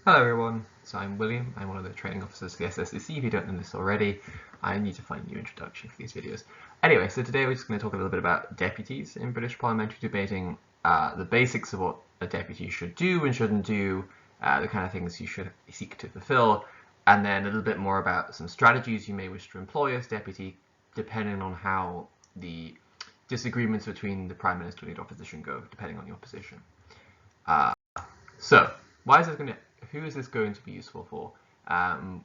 Hello everyone, so I'm William, I'm one of the training officers for the SSDC. If you don't know this already, I need to find a new introduction for these videos. Anyway, so today we're just going to talk a little bit about deputies in British parliamentary debating, the basics of what a deputy should do and shouldn't do, the kind of things you should seek to fulfill, and then a little bit more about some strategies you may wish to employ as deputy, depending on how the disagreements between the Prime Minister and leader opposition go, depending on your position. So, who is this going to be useful for,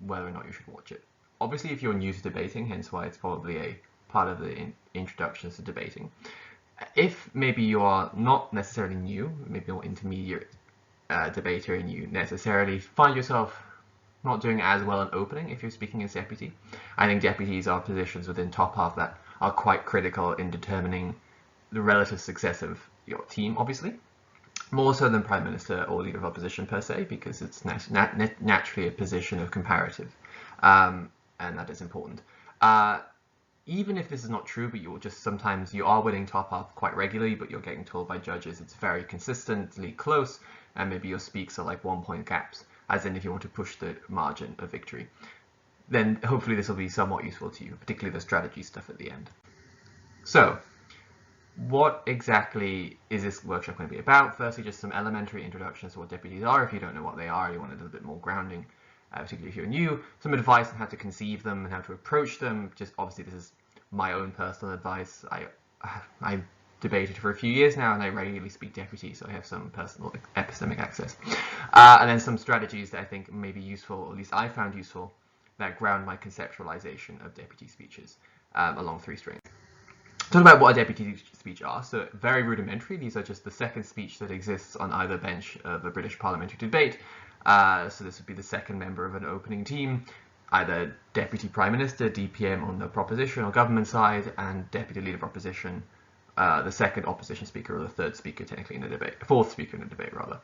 whether or not you should watch it? Obviously, if you're new to debating, hence why it's probably a part of the introductions to debating. If maybe you are not necessarily new, maybe you're intermediate debater and you necessarily find yourself not doing as well in opening if you're speaking as deputy, I think deputies are positions within top half that are quite critical in determining the relative success of your team, obviously. More so than Prime Minister or Leader of Opposition per se, because it's naturally a position of comparative, and that is important. Even if this is not true, but sometimes you are winning top half quite regularly, but you're getting told by judges it's very consistently close, and maybe your speaks are like 1 point gaps, as in if you want to push the margin of victory, then hopefully this will be somewhat useful to you, particularly the strategy stuff at the end. So, what exactly is this workshop going to be about? Firstly, just some elementary introductions to what deputies are. If you don't know what they are, you want a little bit more grounding, particularly if you're new. Some advice on how to conceive them and how to approach them. Just obviously, this is my own personal advice. I debated for a few years now, and I regularly speak deputies, so I have some personal epistemic access. And then some strategies that I think may be useful, or at least I found useful, that ground my conceptualization of deputy speeches along 3 strings. Talk about what a deputy speech are. So very rudimentary. These are just the second speech that exists on either bench of a British parliamentary debate. So this would be the second member of an opening team, either Deputy Prime Minister, DPM on the proposition or government side, and Deputy Leader of Opposition, the second opposition speaker or the third speaker technically in the debate, fourth speaker in the debate rather.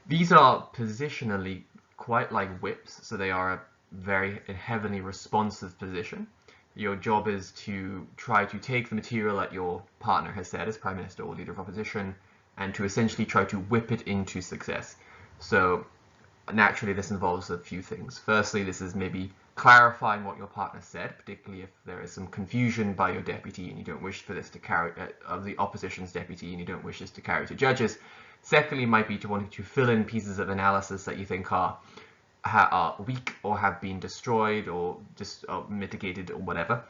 These are positionally quite like whips, so they are a very heavily responsive position. Your job is to try to take the material that your partner has said as Prime Minister or Leader of Opposition and to essentially try to whip it into success. So naturally this involves a few things. Firstly, this is maybe clarifying what your partner said, particularly if there is some confusion by your deputy and you don't wish for this to carry, of the opposition's deputy, and you don't wish this to carry to judges. Secondly, might be to wanting to fill in pieces of analysis that you think are weak or have been destroyed or just mitigated or whatever.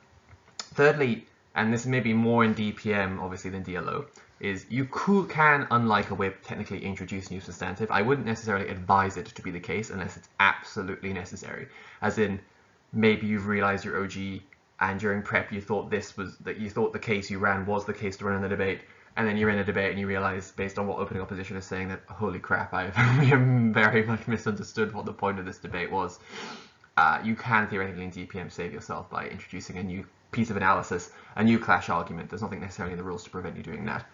Thirdly, and this may be more in DPM obviously than DLO, is you can, unlike a whip, technically introduce new substantive. I wouldn't necessarily advise it to be the case unless it's absolutely necessary. As in, maybe you've realized your OG and during prep you thought the case you ran was the case to run in the debate, and then you're in a debate and you realize, based on what opening opposition is saying, that holy crap, I've very much misunderstood what the point of this debate was. You can theoretically in DPM save yourself by introducing a new piece of analysis, a new clash argument. There's nothing necessarily in the rules to prevent you doing that.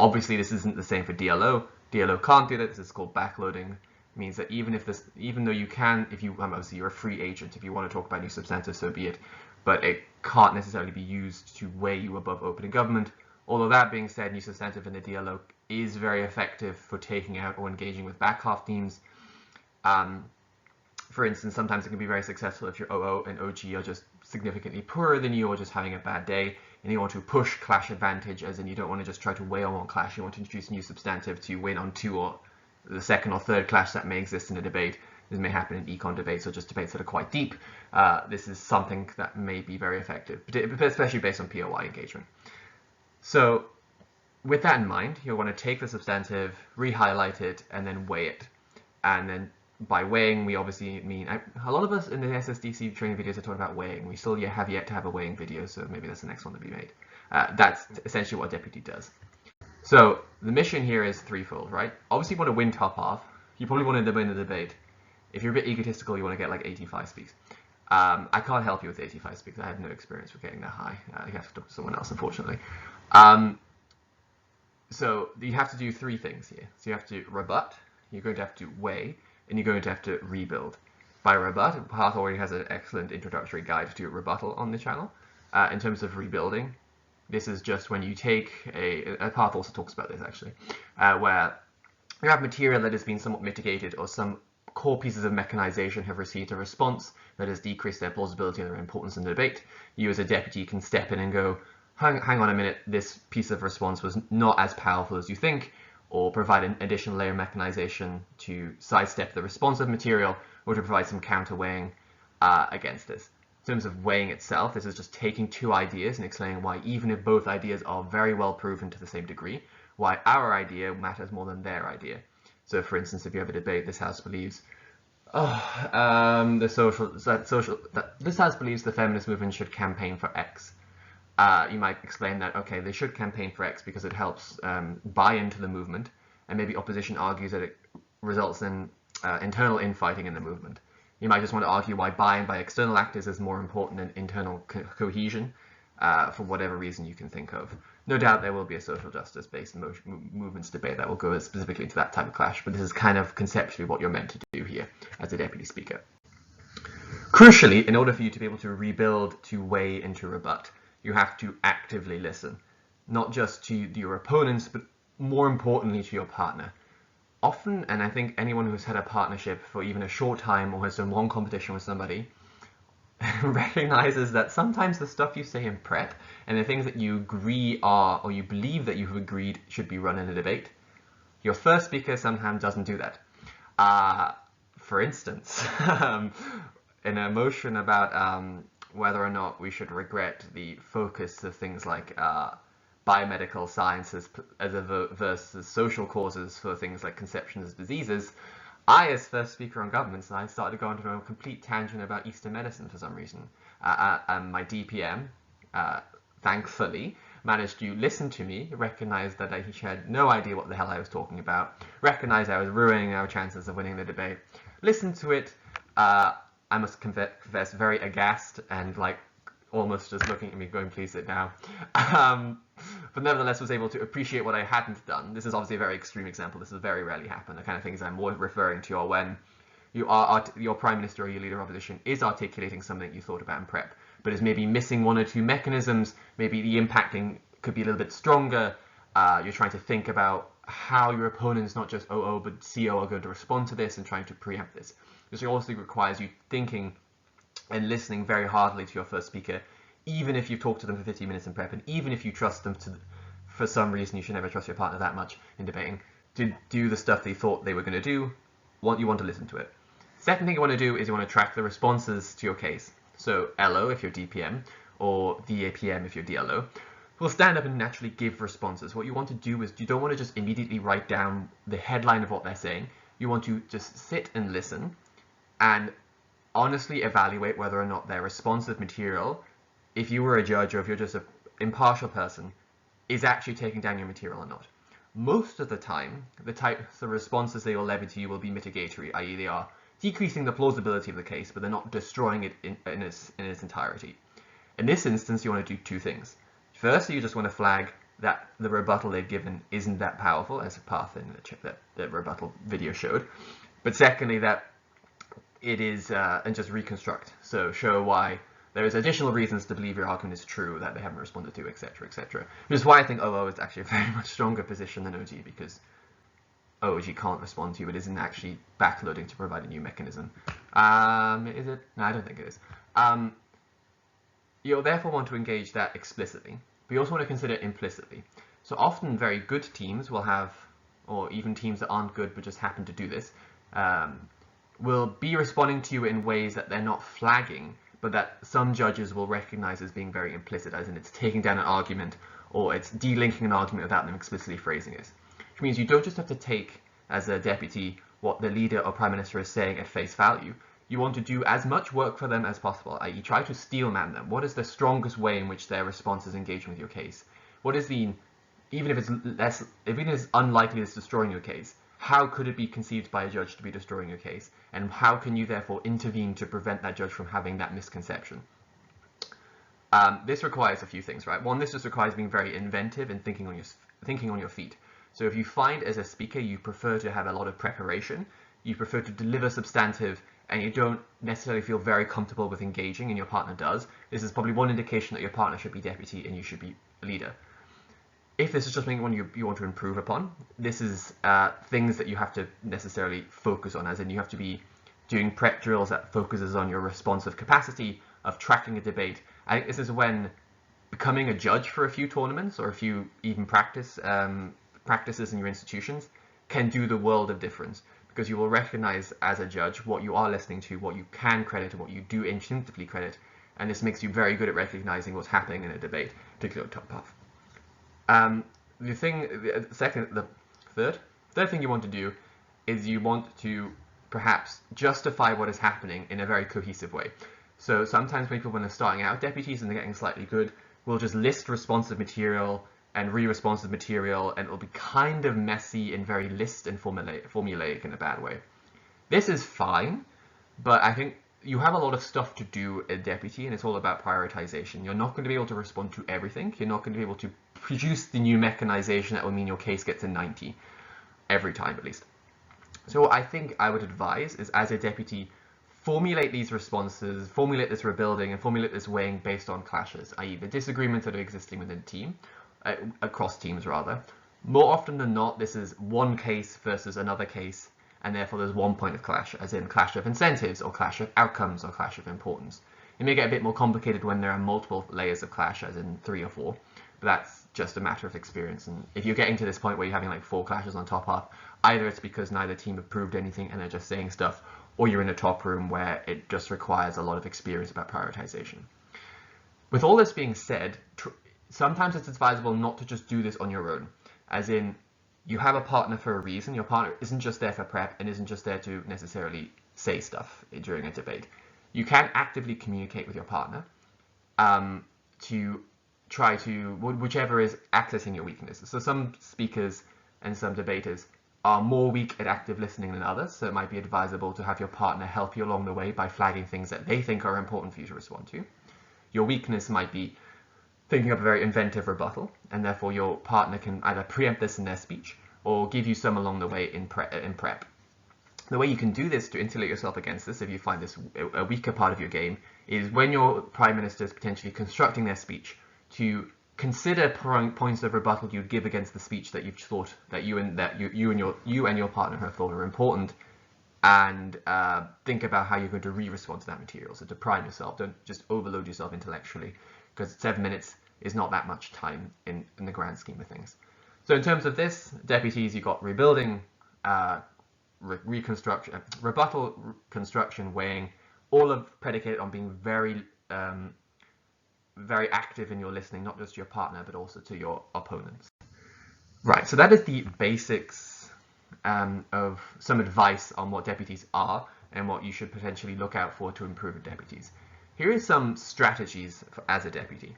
Obviously, this isn't the same for DLO. DLO can't do that. This is called backloading. It means that even though you can, obviously you're a free agent, if you want to talk about new substantive, so be it, but it can't necessarily be used to weigh you above opening government. Although that being said, new substantive in the DLO is very effective for taking out or engaging with back half teams. For instance, sometimes it can be very successful if your OO and OG are just significantly poorer than you or just having a bad day, and you want to push clash advantage, as in you don't want to just try to weigh on one clash, you want to introduce new substantive to win on 2 or the second or third clash that may exist in a debate. This may happen in econ debates or just debates that are quite deep. This is something that may be very effective, especially based on POI engagement. So with that in mind, you'll want to take the substantive, re-highlight it, and then weigh it. And then by weighing, we obviously mean, a lot of us in the SSDC training videos are talking about weighing. We still have yet to have a weighing video, so maybe that's the next one to be made. That's essentially what a deputy does. So the mission here is threefold, right? Obviously you want to win top half. You probably want to win the debate. If you're a bit egotistical, you want to get like 85 speaks. I can't help you with 85 speaks. I have no experience with getting that high. You have to talk to someone else, unfortunately. So you have to do 3 things here. So you have to rebut, you're going to have to weigh, and you're going to have to rebuild. By rebut, Path already has an excellent introductory guide to rebuttal on the channel. In terms of rebuilding, this is just when you take a Path also talks about this actually, where you have material that has been somewhat mitigated or some core pieces of mechanization have received a response that has decreased their plausibility and their importance in the debate, you as a deputy can step in and go, hang on a minute, this piece of response was not as powerful as you think, or provide an additional layer of mechanization to sidestep the responsive material, or to provide some counter-weighing against this. In terms of weighing itself, this is just taking two ideas and explaining why, even if both ideas are very well proven to the same degree, why our idea matters more than their idea. So, for instance, if you have a debate, this House believes, this House believes the feminist movement should campaign for X. You might explain that, okay, they should campaign for X because it helps buy into the movement, and maybe opposition argues that it results in internal infighting in the movement. You might just want to argue why buying by external actors is more important than internal cohesion, for whatever reason you can think of. No doubt there will be a social justice-based movements debate that will go specifically into that type of clash, but this is kind of conceptually what you're meant to do here as a deputy speaker. Crucially, in order for you to be able to rebuild, to weigh, and to rebut, you have to actively listen, not just to your opponents, but more importantly to your partner. Often, and I think anyone who's had a partnership for even a short time or has done long competition with somebody recognizes that sometimes the stuff you say in prep and the things that you agree are, or you believe that you've agreed should be run in a debate, your first speaker sometimes doesn't do that. For instance, in a motion about whether or not we should regret the focus of things like biomedical sciences versus social causes for things like conceptions as diseases, I, as first speaker on governments, I started to go into a complete tangent about Eastern medicine for some reason. And my DPM, thankfully, managed to listen to me, recognize that I had no idea what the hell I was talking about, recognize I was ruining our chances of winning the debate, listen to it, I must confess, very aghast and like almost just looking at me going, please sit down. But nevertheless was able to appreciate what I hadn't done. This is obviously a very extreme example. This has very rarely happened. The kind of things I'm more referring to are when your Prime Minister or your Leader of Opposition is articulating something you thought about in prep, but is maybe missing one or two mechanisms, maybe the impacting could be a little bit stronger. You're trying to think about how your opponents, not just OO, but CO are going to respond to this and trying to preempt this. This also requires you thinking and listening very hardly to your first speaker, even if you've talked to them for 15 minutes in prep, and even if you trust them to, for some reason you should never trust your partner that much in debating, to do the stuff they thought they were going to do, you want to listen to it. Second thing you want to do is you want to track the responses to your case. So LO if you're DPM, or DAPM if you're DLO, will stand up and naturally give responses. What you want to do is you don't want to just immediately write down the headline of what they're saying. You want to just sit and listen and honestly evaluate whether or not their responsive material, if you were a judge or if you're just an impartial person, is actually taking down your material or not. Most of the time, the types of responses they will levy to you will be mitigatory, i.e. they are decreasing the plausibility of the case, but they're not destroying it in its entirety. In this instance, you want to do two things. First, you just want to flag that the rebuttal they've given isn't that powerful, as a path in the rebuttal video showed. But secondly, that it is, and just reconstruct. So show why there is additional reasons to believe your argument is true that they haven't responded to, etc., etc. Which is why I think OO is actually a very much stronger position than OG, because OG can't respond to you, it isn't actually backloading to provide a new mechanism. Is it? No, I don't think it is. You'll therefore want to engage that explicitly, but you also want to consider it implicitly. So often very good teams will have, or even teams that aren't good but just happen to do this, will be responding to you in ways that they're not flagging, but that some judges will recognize as being very implicit, as in it's taking down an argument, or it's delinking an argument without them explicitly phrasing it. Which means you don't just have to take, as a deputy, what the leader or prime minister is saying at face value. You want to do as much work for them as possible, i.e. try to steelman them. What is the strongest way in which their response is engaging with your case? What is the, even if it's unlikely it's destroying your case, how could it be conceived by a judge to be destroying your case? And how can you therefore intervene to prevent that judge from having that misconception? This requires a few things, right? One, this just requires being very inventive and thinking on your feet. So if you find as a speaker you prefer to have a lot of preparation, you prefer to deliver substantive, and you don't necessarily feel very comfortable with engaging, and your partner does, this is probably one indication that your partner should be deputy and you should be leader. if this is just something you want to improve upon, this is things that you have to necessarily focus on, as in you have to be doing prep drills that focuses on your responsive capacity of tracking a debate. I think this is when becoming a judge for a few tournaments or a few even practices in your institutions can do the world of difference, because you will recognize as a judge what you are listening to, what you can credit, and what you do instinctively credit, and this makes you very good at recognizing what's happening in a debate, particularly on top half. The third thing you want to do is you want to perhaps justify what is happening in a very cohesive way. So sometimes when people, when they're starting out deputies and they're getting slightly good, will just list responsive material and re-responsive material, and it'll be kind of messy and very list and formulaic in a bad way. This is fine, but I think you have a lot of stuff to do at deputy, and it's all about prioritization. You're not going to be able to respond to everything. You're not going to be able to produce the new mechanization that will mean your case gets a 90 every time, at least. So what I think I would advise is, as a deputy, formulate these responses, formulate this rebuilding, and formulate this weighing based on clashes, i.e. the disagreements that are existing within a team, across teams rather. More often than not, this is one case versus another case, and therefore there's one point of clash, as in clash of incentives, or clash of outcomes, or clash of importance. It may get a bit more complicated when there are multiple layers of clash, as in 3 or 4, but that's just a matter of experience. And if you're getting to this point where you're having like 4 clashes on top half, either it's because neither team have proved anything and they're just saying stuff, or you're in a top room where it just requires a lot of experience about prioritization. With all this being said, sometimes it's advisable not to just do this on your own, as in you have a partner for a reason. Your partner isn't just there for prep and isn't just there to necessarily say stuff during a debate. You can actively communicate with your partner to try to, whichever is accessing your weaknesses. So some speakers and some debaters are more weak at active listening than others, so it might be advisable to have your partner help you along the way by flagging things that they think are important for you to respond to. Your weakness might be thinking of a very inventive rebuttal, and therefore your partner can either preempt this in their speech or give you some along the way in prep. The way you can do this to insulate yourself against this, if you find this a weaker part of your game, is when your Prime Minister is potentially constructing their speech, to consider points of rebuttal you'd give against the speech that you've thought that you and your partner have thought are important, and think about how you're going to re-respond to that material. So to prime yourself, don't just overload yourself intellectually, because 7 minutes is not that much time in the grand scheme of things. So in terms of this, deputies, you've got rebuilding, reconstruction, rebuttal, construction, weighing, all of predicated on being very active in your listening, not just to your partner, but also to your opponents. Right, so that is the basics of some advice on what deputies are and what you should potentially look out for to improve deputies. Here are some strategies as a deputy.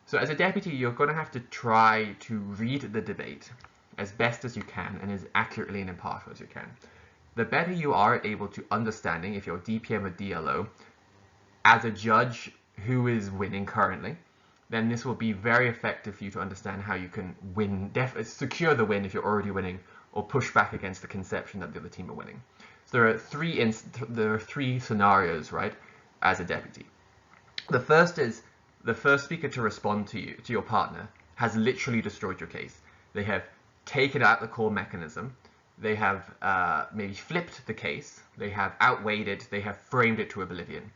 So as a deputy, you're going to have to try to read the debate as best as you can and as accurately and impartial as you can. The better you are able to understanding, if you're DPM or DLO, as a judge who is winning currently, then this will be very effective for you to understand how you can win, secure the win if you're already winning, or push back against the conception that the other team are winning. So there are three scenarios, right, as a deputy. The first is the first speaker to respond to your partner, has literally destroyed your case. They have taken out the core mechanism. They have maybe flipped the case. They have outweighed it. They have framed it to oblivion.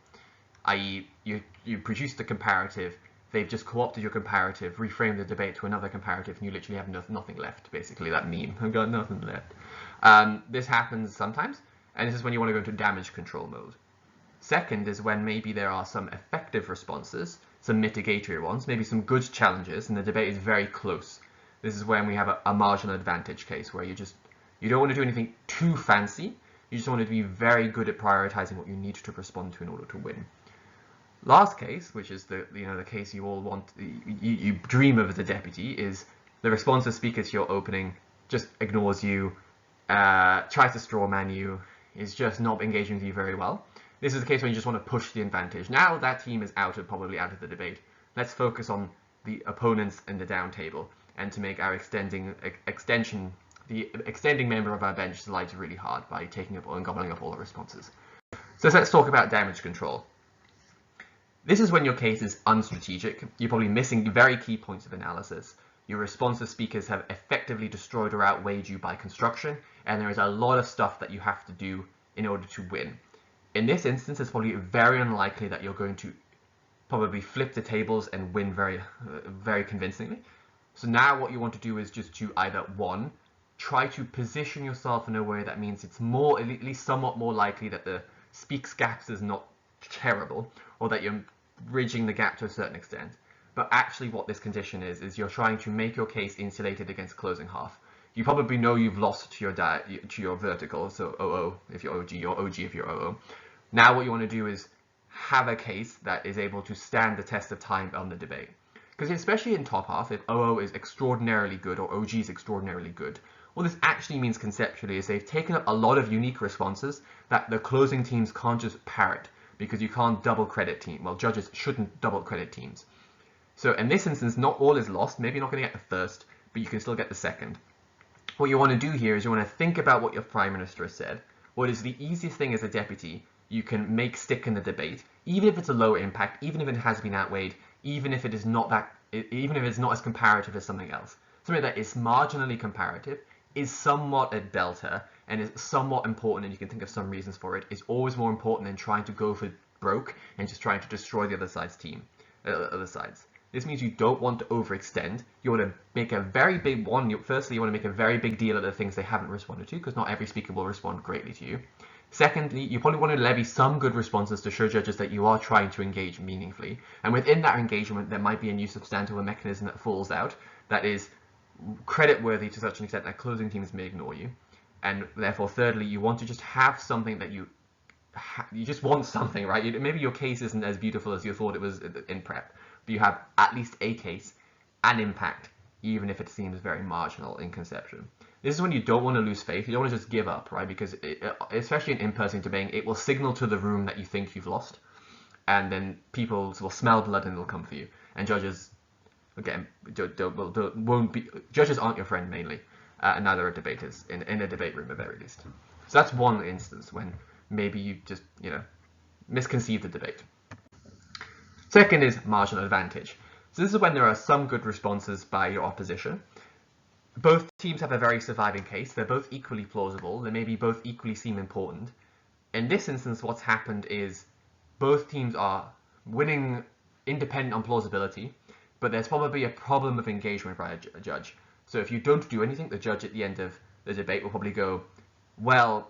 I.e., you produced the comparative. They've just co-opted your comparative, reframed the debate to another comparative, and you literally have nothing left. Basically, that meme. I've got nothing left. This happens sometimes, and this is when you want to go into damage control mode. Second is when maybe there are some effective responses, some mitigatory ones, maybe some good challenges, and the debate is very close. This is when we have a marginal advantage case, where you don't want to do anything too fancy. You just want to be very good at prioritizing what you need to respond to in order to win. Last case, which is the case you all want, you dream of as a deputy, is the responsive speaker to your opening just ignores you, tries to strawman you, is just not engaging with you very well. This is the case when you just want to push the advantage. Now that team is probably out of the debate. Let's focus on the opponents in the down table, and to make our extending member of our bench's lives really hard by taking up and gobbling up all the responses. So let's talk about damage control. This is when your case is unstrategic. You're probably missing very key points of analysis. your responsive speakers have effectively destroyed or outweighed you by construction, and there is a lot of stuff that you have to do in order to win. In this instance, it's probably very unlikely that you're going to probably flip the tables and win very convincingly. So now what you want to do is just to either, one, try to position yourself in a way that means it's more, at least somewhat more likely that the speaks gaps is not terrible, or that you're bridging the gap to a certain extent. But actually what this condition is you're trying to make your case insulated against closing half. You probably know you've lost to your vertical, so OO if you're OG, or OG if you're OO. Now what you want to do is have a case that is able to stand the test of time on the debate. Because especially in top half, if OO is extraordinarily good or OG is extraordinarily good, what this actually means conceptually is they've taken up a lot of unique responses that the closing teams can't just parrot, because you can't double credit team. Well, judges shouldn't double credit teams. So in this instance, not all is lost. Maybe you're not going to get the first, but you can still get the second. What you want to do here is you want to think about what your Prime Minister has said. What is the easiest thing as a deputy you can make stick in the debate, even if it's a lower impact, even if it has been outweighed, even if it is not even if it's not as comparative as something else. Something that is marginally comparative, is somewhat a delta, and is somewhat important, and you can think of some reasons for it, is always more important than trying to go for broke and just trying to destroy the other side's team, other sides. This means you don't want to overextend. You want to make a very big one. Firstly, you want to make a very big deal of the things they haven't responded to, because not every speaker will respond greatly to you. Secondly, you probably want to levy some good responses to show judges that you are trying to engage meaningfully. And within that engagement, there might be a new substantive mechanism that falls out that is credit-worthy to such an extent that closing teams may ignore you. And therefore, thirdly, you want to just have something that you just want something, right? Maybe your case isn't as beautiful as you thought it was in prep, but you have at least a case and impact, even if it seems very marginal in conception. This is when you don't want to lose faith. You don't want to just give up, right? Because especially in in-person debating, it will signal to the room that you think you've lost, and then people will smell blood and they'll come for you. And judges, again, judges aren't your friend mainly, and neither are debaters in a debate room at very least. So that's one instance when maybe you just misconceive the debate. Second is marginal advantage. So this is when there are some good responses by your opposition. Both teams have a very surviving case. They're both equally plausible. They maybe both equally seem important. In this instance, what's happened is both teams are winning independent on plausibility, but there's probably a problem of engagement by a judge. So if you don't do anything, the judge at the end of the debate will probably go, well,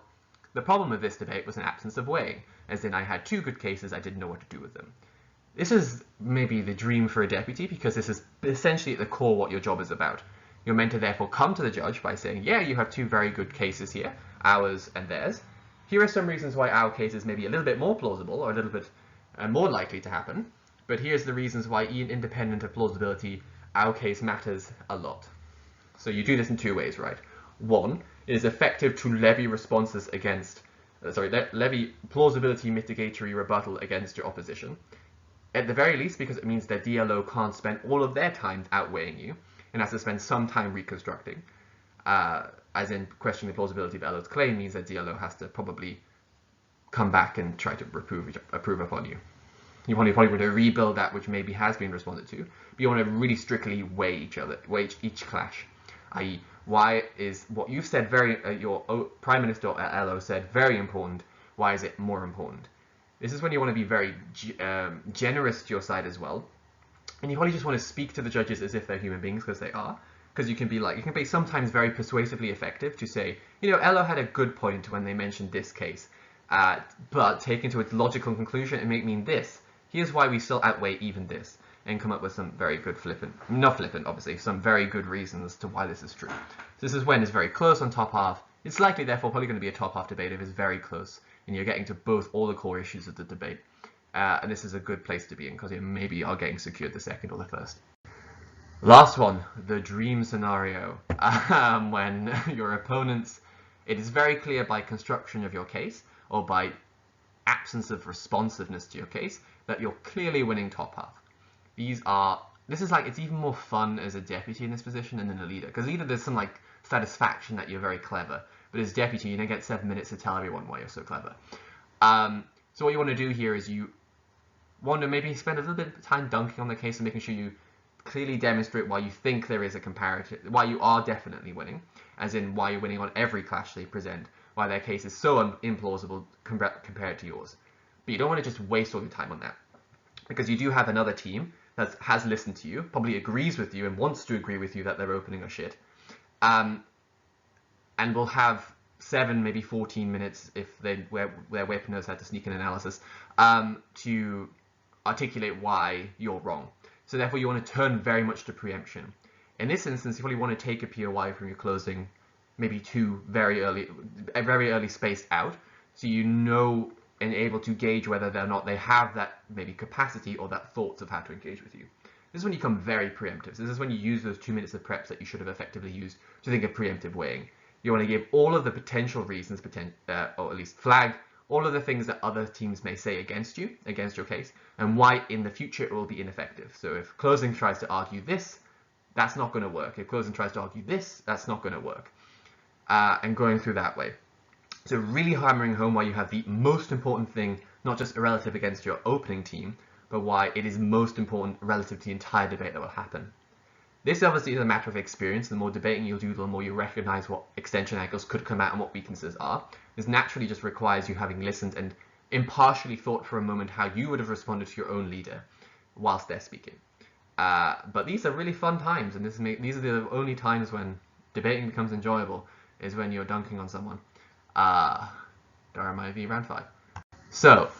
the problem with this debate was an absence of weighing, as in I had two good cases, I didn't know what to do with them. This is maybe the dream for a deputy, because this is essentially at the core what your job is about. You're meant to therefore come to the judge by saying, yeah, you have two very good cases here, ours and theirs. Here are some reasons why our case is maybe a little bit more plausible or a little bit more likely to happen, but here's the reasons why, independent of plausibility, our case matters a lot. So you do this in two ways, right? One, it is effective to levy responses against, levy plausibility mitigatory rebuttal against your opposition. At the very least, because it means that DLO can't spend all of their time outweighing you, and has to spend some time reconstructing, as in questioning the plausibility of LO's claim means that DLO has to probably come back and try to approve upon you. You probably want to rebuild that which maybe has been responded to, but you want to really strictly weigh each clash, i.e. why is what you've said your Prime Minister or LO said very important, why is it more important? This is when you want to be very generous to your side as well. And you probably just want to speak to the judges as if they're human beings, because they are. Because you can be sometimes very persuasively effective to say, LO had a good point when they mentioned this case, but taken to its logical conclusion, it may mean this. Here's why we still outweigh even this, and come up with some very good not flippant, obviously, some very good reasons to why this is true. So this is when it's very close on top half. It's likely, therefore, probably going to be a top half debate if it's very close, and you're getting to all the core issues of the debate. And this is a good place to be in, because you maybe are getting secured the second or the first. Last one, the dream scenario, when your opponents, it is very clear by construction of your case, or by absence of responsiveness to your case, that you're clearly winning top half. It's even more fun as a deputy in this position than in a leader, because leader there's some satisfaction that you're very clever, but as deputy you don't get 7 minutes to tell everyone why you're so clever. So what you want to do here is you want to maybe spend a little bit of time dunking on the case and making sure you clearly demonstrate why you think there is a comparative, why you are definitely winning, as in why you're winning on every clash they present, why their case is so implausible compared to yours. But you don't want to just waste all your time on that, because you do have another team that has listened to you, probably agrees with you and wants to agree with you that their opening are shit, and will have 7, maybe 14 minutes if their weapon knows how to sneak an analysis, to articulate why you're wrong. So therefore you want to turn very much to preemption. In this instance, you probably want to take a POI from your closing, maybe 2 very early spaced out, so you know and able to gauge whether or not they have that maybe capacity or that thoughts of how to engage with you. This is when you become very preemptive. So this is when you use those 2 minutes of preps that you should have effectively used to think of preemptive weighing. You want to give all of the potential reasons, or at least flag all of the things that other teams may say against you, against your case, and why in the future it will be ineffective. So if closing tries to argue this, that's not going to work. If closing tries to argue this, that's not going to work. And going through that way. So really hammering home why you have the most important thing, not just relative against your opening team, but why it is most important relative to the entire debate that will happen. This obviously is a matter of experience. The more debating you'll do, the more you recognize what extension angles could come out and what weaknesses are. This naturally just requires you having listened and impartially thought for a moment how you would have responded to your own leader whilst they're speaking. But these are really fun times, and these are the only times when debating becomes enjoyable, is when you're dunking on someone. Durham IV round 5. So,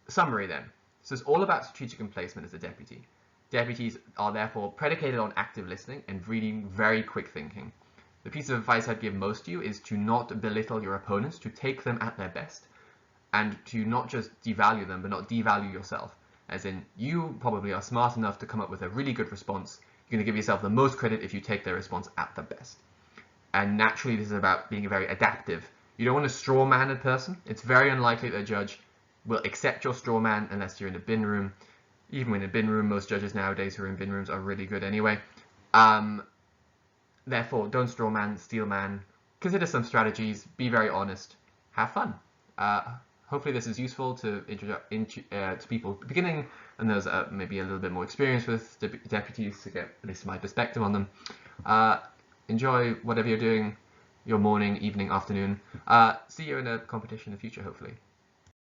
summary then. So it's all about strategic emplacement as a deputy. Deputies are therefore predicated on active listening and really very quick thinking. The piece of advice I'd give most to you is to not belittle your opponents, to take them at their best, and to not just devalue them, but not devalue yourself. As in, you probably are smart enough to come up with a really good response. You're going to give yourself the most credit if you take their response at the best. And naturally, this is about being very adaptive. You don't want a straw man a person. It's very unlikely that a judge will accept your straw man unless you're in a bin room. Even in a bin room, most judges nowadays who are in bin rooms are really good anyway. Therefore, don't straw man, steel man. Consider some strategies. Be very honest. Have fun. Hopefully this is useful to people beginning and those maybe a little bit more experienced with deputies to get at least my perspective on them. Enjoy whatever you're doing, your morning, evening, afternoon. See you in a competition in the future, hopefully.